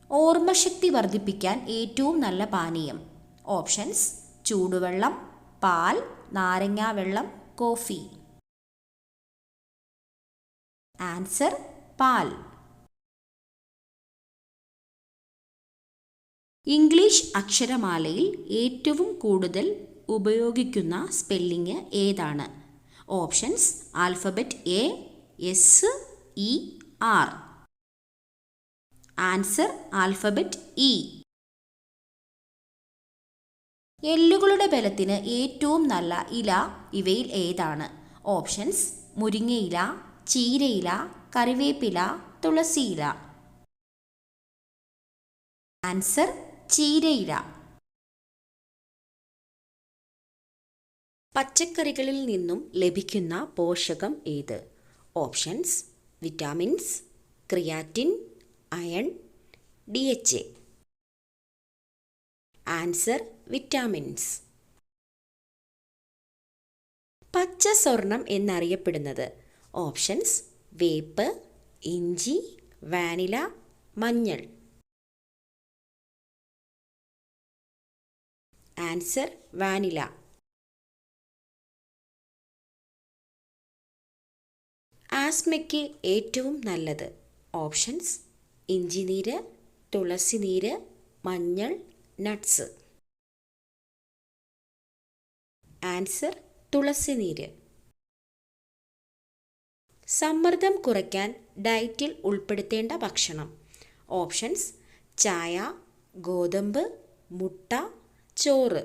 ഓർമ്മശക്തി വർദ്ധിപ്പിക്കാൻ ഏറ്റവും നല്ല പാനീയം. ഓപ്ഷൻസ്: ചൂടുവെള്ളം, പാൽ, നാരങ്ങാവെള്ളം, കോഫി. ആൻസർ: പാൽ. ഇംഗ്ലീഷ് അക്ഷരമാലയിൽ ഏറ്റവും കൂടുതൽ ഉപയോഗിക്കുന്ന സ്പെല്ലിംഗ് ഏതാണ്? Options: alphabet A, S, E, R. Answer: alphabet E. എല്ലുകളുടെ ബലത്തിന് ഏറ്റവും നല്ല ഇല ഇവയിൽ ഏതാണ്? ഓപ്ഷൻസ്: മുരിങ്ങയില, ചീരയില, കറിവേപ്പില, തുളസിയില. ആൻസർ: ചീരയില. പച്ചക്കറികളിൽ നിന്നും ലഭിക്കുന്ന പോഷകം ഏത്? Options: vitamins, creatine, iron, DHA. Answer: vitamins. പച്ച സ്വർണം എന്നറിയപ്പെടുന്നത്? ഓപ്ഷൻസ്: വേപ്പ്, ഇഞ്ചി, വാനില, മഞ്ഞൾ. Answer: vanilla. ആസ്മയ്ക്ക് ഏറ്റവും നല്ലത്? ഓപ്ഷൻസ്: ഇഞ്ചിനീര്, തുളസിനീര്, മഞ്ഞൾ, നട്ട്സ്. ആൻസർ: തുളസിനീര്. സമ്മർദ്ദം കുറയ്ക്കാൻ ഡയറ്റിൽ ഉൾപ്പെടുത്തേണ്ട ഭക്ഷണം? ഓപ്ഷൻസ്: ചായ, ഗോതമ്പ്, മുട്ട, ചോറ്.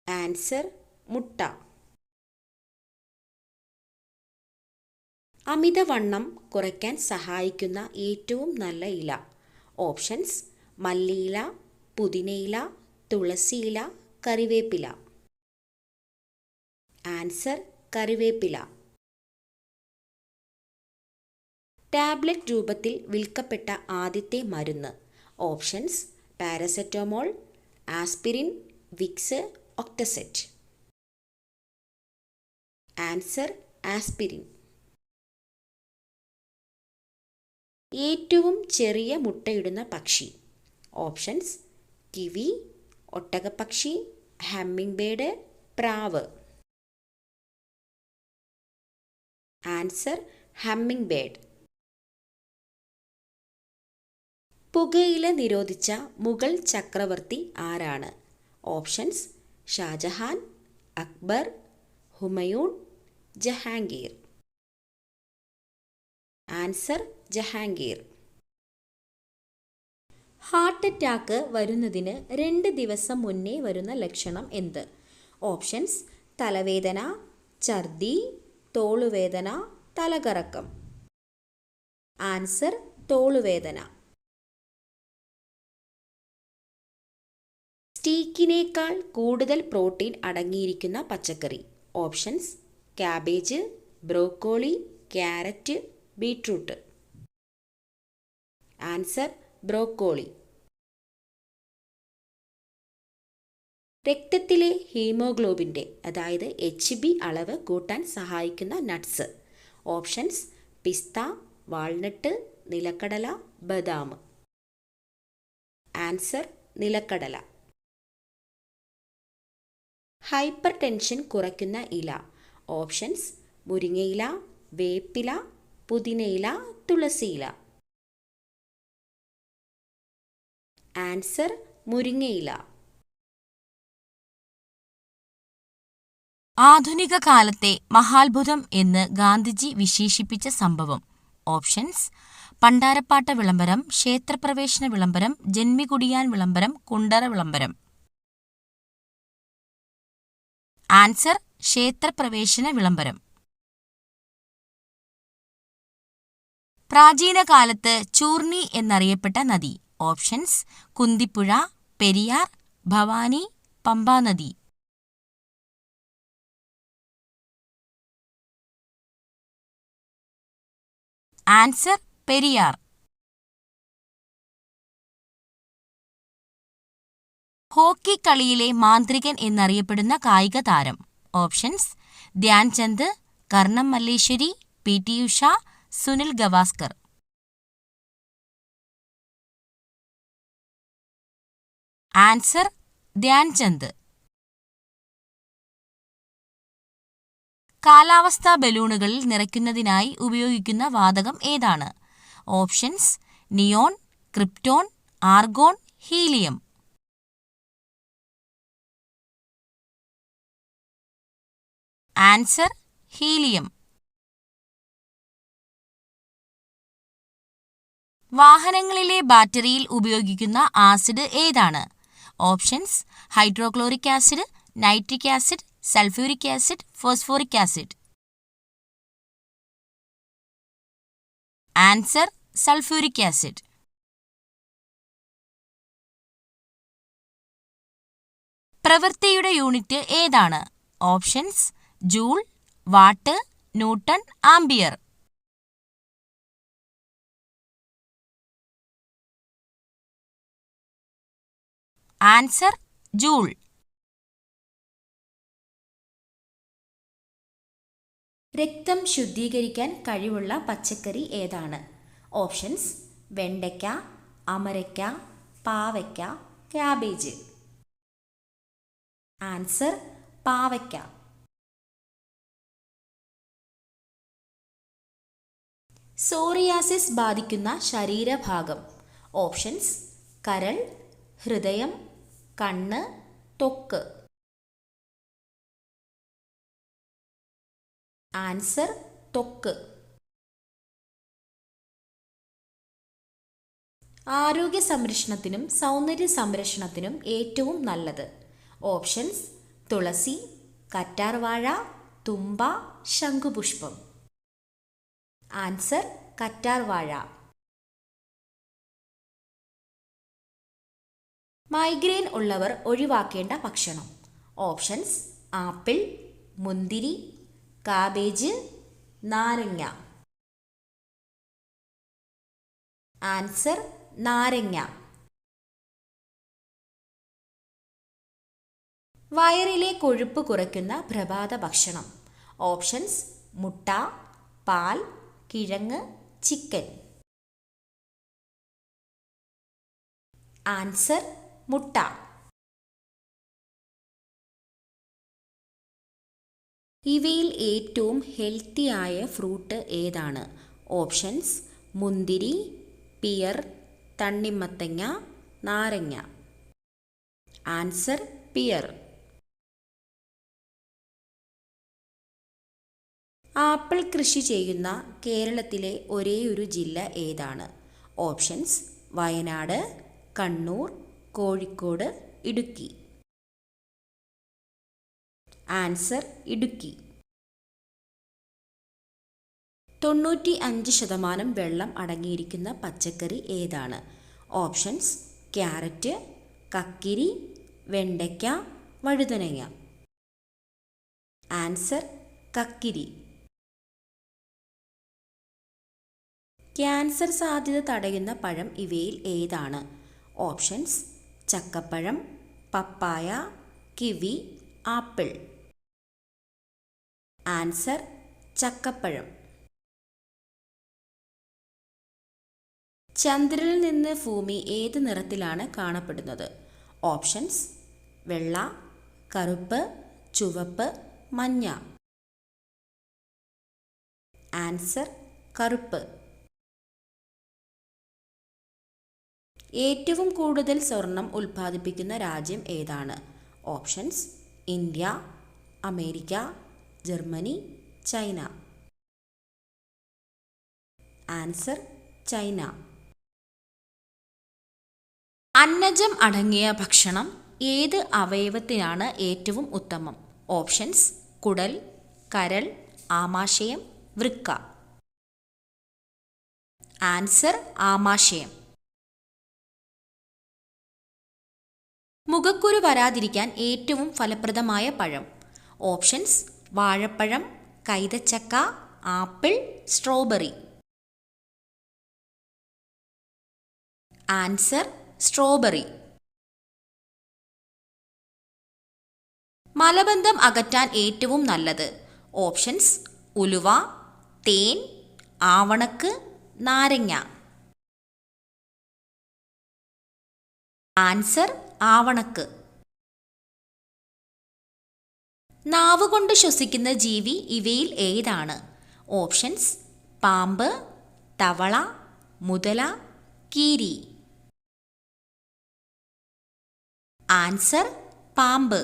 ആൻസർ: മുട്ട. അമിതവണ്ണം കുറയ്ക്കാൻ സഹായിക്കുന്ന ഏറ്റവും നല്ല ഇല? ഓപ്ഷൻസ്: മല്ലിയില, പുതിനയില, തുളസിയില, കറിവേപ്പില. ആൻസർ: കറിവേപ്പില. ടാബ്ലറ്റ് രൂപത്തിൽ വിൽക്കപ്പെട്ട ആദ്യത്തെ മരുന്ന്? ഓപ്ഷൻസ്: പാരസെറ്റമോൾ, ആസ്പിരിൻ, വിക്സ്, ഒക്ടസെറ്റ്. Answer: aspirin. ഏറ്റവും ചെറിയ മുട്ടയിടുന്ന പക്ഷി? ഓപ്ഷൻസ്: കിവി, ഒട്ടകപ്പക്ഷി, ഹമ്മിങ് ബേർഡ്, പ്രാവ്. Answer: hummingbird. പുകയില നിരോധിച്ച മുഗൾ ചക്രവർത്തി ആരാണ്? Options: Shahjahan, Akbar, Humayun, Jahangir. Answer: Jahangir. Heart attack വരുന്നതിന് 2 ദിവസം മുന്നേ വരുന്ന ലക്ഷണം എന്ത്? ഓപ്ഷൻസ്: തലവേദന, ഛർദി, തോളുവേദന, തലകറക്കം. ആൻസർ: തോളുവേദന. സ്റ്റീക്കിനേക്കാൾ കൂടുതൽ പ്രോട്ടീൻ അടങ്ങിയിരിക്കുന്ന പച്ചക്കറി? Options: cabbage, broccoli, carrot, beetroot. Answer: broccoli. രക്തത്തിലെ ഹീമോഗ്ലോബിൻ്റെ അതായത് HB അളവ് കൂട്ടാൻ സഹായിക്കുന്ന നട്ട്സ്? ഓപ്ഷൻസ്: പിസ്ത, വാൾനട്ട്, നിലക്കടല, ബദാം. ആൻസർ: നിലക്കടല. ഹൈപ്പർ ടെൻഷൻ കുറയ്ക്കുന്ന ഇല? ഓപ്ഷൻസ്: മുരിങ്ങയില, വേപ്പില, പുതിനയില, തുളസിയില. ആൻസർ: മുരിങ്ങയില. ആധുനിക കാലത്തെ മഹാത്ഭുതം എന്ന് ഗാന്ധിജി വിശേഷിപ്പിച്ച സംഭവം? ഓപ്ഷൻസ്: പണ്ടാരപ്പാട്ട വിളംബരം, ക്ഷേത്രപ്രവേശന വിളംബരം, ജന്മികുടിയാൻ വിളംബരം, കുണ്ടറ വിളംബരം. ആൻസർ: ക്ഷേത്രപ്രവേശന വിളംബരം. പ്രാചീന കാലത്ത് ചൂർണി എന്നറിയപ്പെട്ട നദി? ഓപ്ഷൻസ്: കുന്തിപ്പുഴ, പെരിയാർ, ഭവാനി, പമ്പാനദി. ആൻസർ: പെരിയാർ. ഹോക്കി കളിയിലെ മാന്ത്രികൻ എന്നറിയപ്പെടുന്ന കായിക താരം? Options: Dhyanchand, Karnam Malleswari, PT Usha, Sunil Gavaskar. Answer Dhyanchand. കാലാവസ്ഥാ ബലൂണുകളിൽ നിറയ്ക്കുന്നതിനായി ഉപയോഗിക്കുന്ന വാതകം ഏതാണ്? Options: neon, krypton, argon, helium. Answer helium. വാഹനങ്ങളിലെ ബാറ്ററിയിൽ ഉപയോഗിക്കുന്ന ആസിഡ് ഏതാണ്? Options: hydrochloric acid, nitric acid, sulphuric acid, phosphoric acid. Answer sulphuric acid. പ്രവൃത്തിയുടെ യൂണിറ്റ് ഏതാണ്? Options: joule, watt, newton, ampere. Answer joule. രക്തം ശുദ്ധീകരിക്കാൻ കഴിവുള്ള പച്ചക്കറി ഏതാണ്? ഓപ്ഷൻസ്: വെണ്ടയ്ക്ക, അമരയ്ക്ക, പാവയ്ക്ക, ക്യാബേജ്. ആൻസർ പാവയ്ക്ക. സോറിയാസിസ് ബാധിക്കുന്ന ശരീരഭാഗം. ഓപ്ഷൻസ്: കരൾ, ഹൃദയം, കണ്ണ്, ത്വക്ക്. ആൻസർ ത്വക്ക്. ആരോഗ്യ സംരക്ഷണത്തിനും സൗന്ദര്യ സംരക്ഷണത്തിനും ഏറ്റവും നല്ലത്. ഓപ്ഷൻസ്: തുളസി, കറ്റാർവാഴ, തുമ്പ, ശംഖുപുഷ്പം. ആൻസർ കറ്റാർവാഴ. മൈഗ്രെയിൻ ഉള്ളവർ ഒഴിവാക്കേണ്ട ഭക്ഷണം. ഓപ്ഷൻസ്: ആപ്പിൾ, മുന്തിരി, കാബേജ്, നാരങ്ങ. ആൻസർ നാരങ്ങ. വയറിലെ കൊഴുപ്പ് കുറയ്ക്കുന്ന പ്രഭാത ഭക്ഷണം. ഓപ്ഷൻസ്: മുട്ട, പാൽ, കിഴങ്ങ്, ചിക്കൻ. ആൻസർ മുട്ട. ഇവയിൽ ഏറ്റവും ഹെൽത്തിയായ ഫ്രൂട്ട് ഏതാണ്? ഓപ്ഷൻസ്: മുന്തിരി, പിയർ, തണ്ണിമത്തങ്ങ, നാരങ്ങ. Answer peer. ആപ്പിൾ കൃഷി ചെയ്യുന്ന കേരളത്തിലെ ഒരേയൊരു ജില്ല ഏതാണ്? ഓപ്ഷൻസ്: വയനാട്, കണ്ണൂർ, കോഴിക്കോട്, ഇടുക്കി. ആൻസർ ഇടുക്കി. 95% വെള്ളം അടങ്ങിയിരിക്കുന്ന പച്ചക്കറി ഏതാണ്? ഓപ്ഷൻസ്: ക്യാരറ്റ്, കക്കിരി, വെണ്ടയ്ക്ക, വഴുതനങ്ങ. ആൻസർ കക്കിരി. ക്യാൻസർ സാധ്യത തടയുന്ന പഴം ഇവയിൽ ഏതാണ്? ഓപ്ഷൻസ്: ചക്കപ്പഴം, പപ്പായ, കിവി, ആപ്പിൾ. ആൻസർ ചക്കപ്പഴം. ചന്ദ്രനിൽ നിന്ന് ഭൂമി ഏത് നിറത്തിലാണ് കാണപ്പെടുന്നത്? ഓപ്ഷൻസ്: വെള്ള, കറുപ്പ്, ചുവപ്പ്, മഞ്ഞ. ആൻസർ കറുപ്പ്. ഏറ്റവും കൂടുതൽ സ്വർണം ഉൽപ്പാദിപ്പിക്കുന്ന രാജ്യം ഏതാണ്? Options: India, America, Germany, China. Answer China. അന്നജം അടങ്ങിയ ഭക്ഷണം ഏത് അവയവത്തിനാണ് ഏറ്റവും ഉത്തമം? ഓപ്ഷൻസ്: കുടൽ, കരൾ, ആമാശയം, വൃക്ക. ആൻസർ ആമാശയം. മുഖക്കുരു വരാതിരിക്കാൻ ഏറ്റവും ഫലപ്രദമായ പഴം. ഓപ്ഷൻസ്: വാഴപ്പഴം, കൈതച്ചക്ക, ആപ്പിൾ, സ്ട്രോബെറി. Answer strawberry. മലബന്ധം അകറ്റാൻ ഏറ്റവും നല്ലത്. ഓപ്ഷൻസ്: ഉലുവ, തേൻ, ആവണക്ക്, നാരങ്ങ. ആൻസർ ആവണക്ക്. നാവുകൊണ്ട് ശ്വസിക്കുന്ന ജീവി ഇവയിൽ ഏതാണ്? ഓപ്ഷൻസ്: പാമ്പ്, തവള, മുതല, കീരി. ആൻസർ: പാമ്പ്.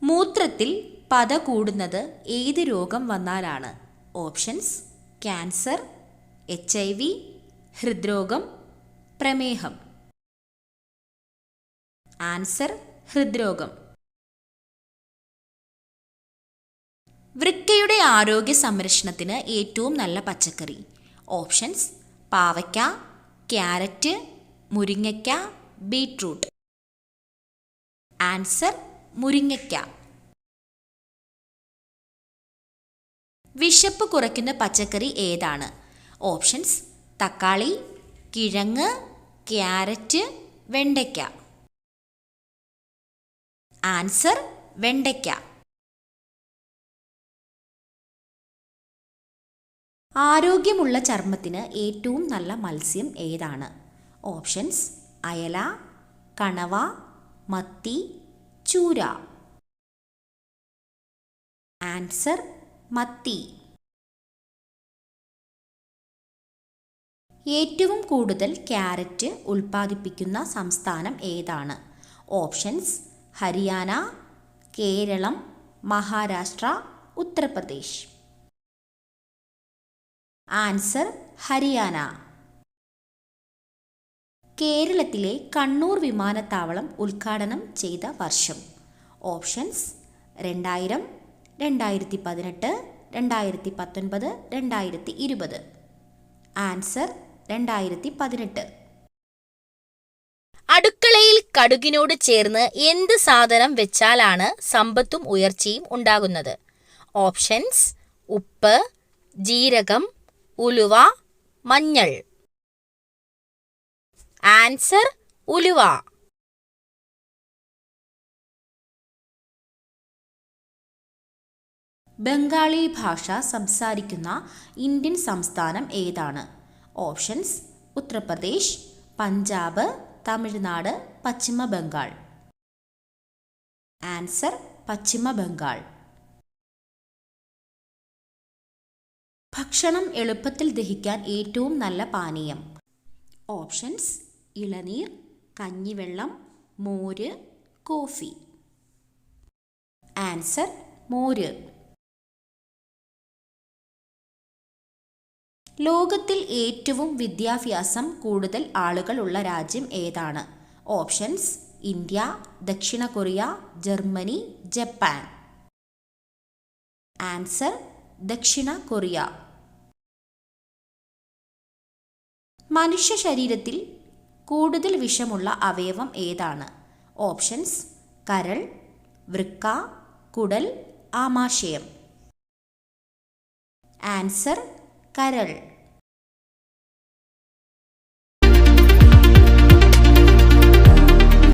മൂത്രത്തിൽ പത കൂടുന്നത് ഏത് രോഗം വന്നാലാണ്? ഓപ്ഷൻസ്: ക്യാൻസർ, HIV, ഹൃദ്രോഗം, പ്രമേഹം. ആൻസർ: ഹൃദ്രോഗം. വൃക്കയുടെ ആരോഗ്യ സംരക്ഷണത്തിന് ഏറ്റവും നല്ല പച്ചക്കറി? ഓപ്ഷൻസ്: പാവയ്ക്ക, ക്യാരറ്റ്, മുരിങ്ങയ്ക്ക, ബീട്രൂട്ട്. ആൻസർ: മുരിങ്ങയ്ക്ക. വിശപ്പ് കുറയ്ക്കുന്ന പച്ചക്കറി ഏതാണ്? ഓപ്ഷൻസ്: തക്കാളി, കിഴങ്ങ്, ക്യാരറ്റ്, വെണ്ടയ്ക്ക. ആൻസർ: വെണ്ടയ്ക്ക. ആരോഗ്യമുള്ള ചർമ്മത്തിന് ഏറ്റവും നല്ല മത്സ്യം ഏതാണ്? ഓപ്ഷൻസ്: അയല, കണവ, മത്തി, ചൂര. ആൻസർ: മത്തി. ഏറ്റവും കൂടുതൽ ക്യാരറ്റ് ഉൽപ്പാദിപ്പിക്കുന്ന സംസ്ഥാനം ഏതാണ്? ഓപ്ഷൻസ്: ഹരിയാന, കേരളം, മഹാരാഷ്ട്ര, ഉത്തർപ്രദേശ്. ആൻസർ: ഹരിയാന. കേരളത്തിലെ കണ്ണൂർ വിമാനത്താവളം ഉദ്ഘാടനം ചെയ്ത വർഷം? ഓപ്ഷൻസ്: 2000, 2018, 2019, 2020. ആൻസർ: 2018. അടുക്കളയിൽ കടുകിനോട് ചേർന്ന് എന്ത് സാധനം വെച്ചാലാണ് സമ്പത്തും ഉയർച്ചയും ഉണ്ടാകുന്നത്? ഓപ്ഷൻസ്: ഉപ്പ്, ജീരകം, ഉലുവ, മഞ്ഞൾ. ആൻസർ: ഉലുവ. ബംഗാളി ഭാഷ സംസാരിക്കുന്ന ഇന്ത്യൻ സംസ്ഥാനം ഏതാണ്? ഓപ്ഷൻസ്: ഉത്തർപ്രദേശ്, പഞ്ചാബ്, തമിഴ്നാട്, പശ്ചിമ ബംഗാൾ. ആൻസർ: പശ്ചിമ ബംഗാൾ. ഭക്ഷണം എളുപ്പത്തിൽ ദഹിക്കാൻ ഏറ്റവും നല്ല പാനീയം? ഓപ്ഷൻസ്: ഇളനീർ, കഞ്ഞിവെള്ളം, മോര്, കോഫി. ആൻസർ: മോര്. ലോകത്തിൽ ഏറ്റവും വിദ്യാഭ്യാസം കൂടുതൽ ആളുകളുള്ള രാജ്യം ഏതാണ്? ഓപ്ഷൻസ്: ഇന്ത്യ, ദക്ഷിണ കൊറിയ, ജർമ്മനി, ജപ്പാൻ. ആൻസർ: ദക്ഷിണ കൊറിയ. മനുഷ്യ ശരീരത്തിൽ കൂടുതൽ വിഷമുള്ള അവയവം ഏതാണ്? ഓപ്ഷൻസ്: കരൾ, വൃക്ക, കുടൽ, ആമാശയം. ആൻസർ: കരൾ.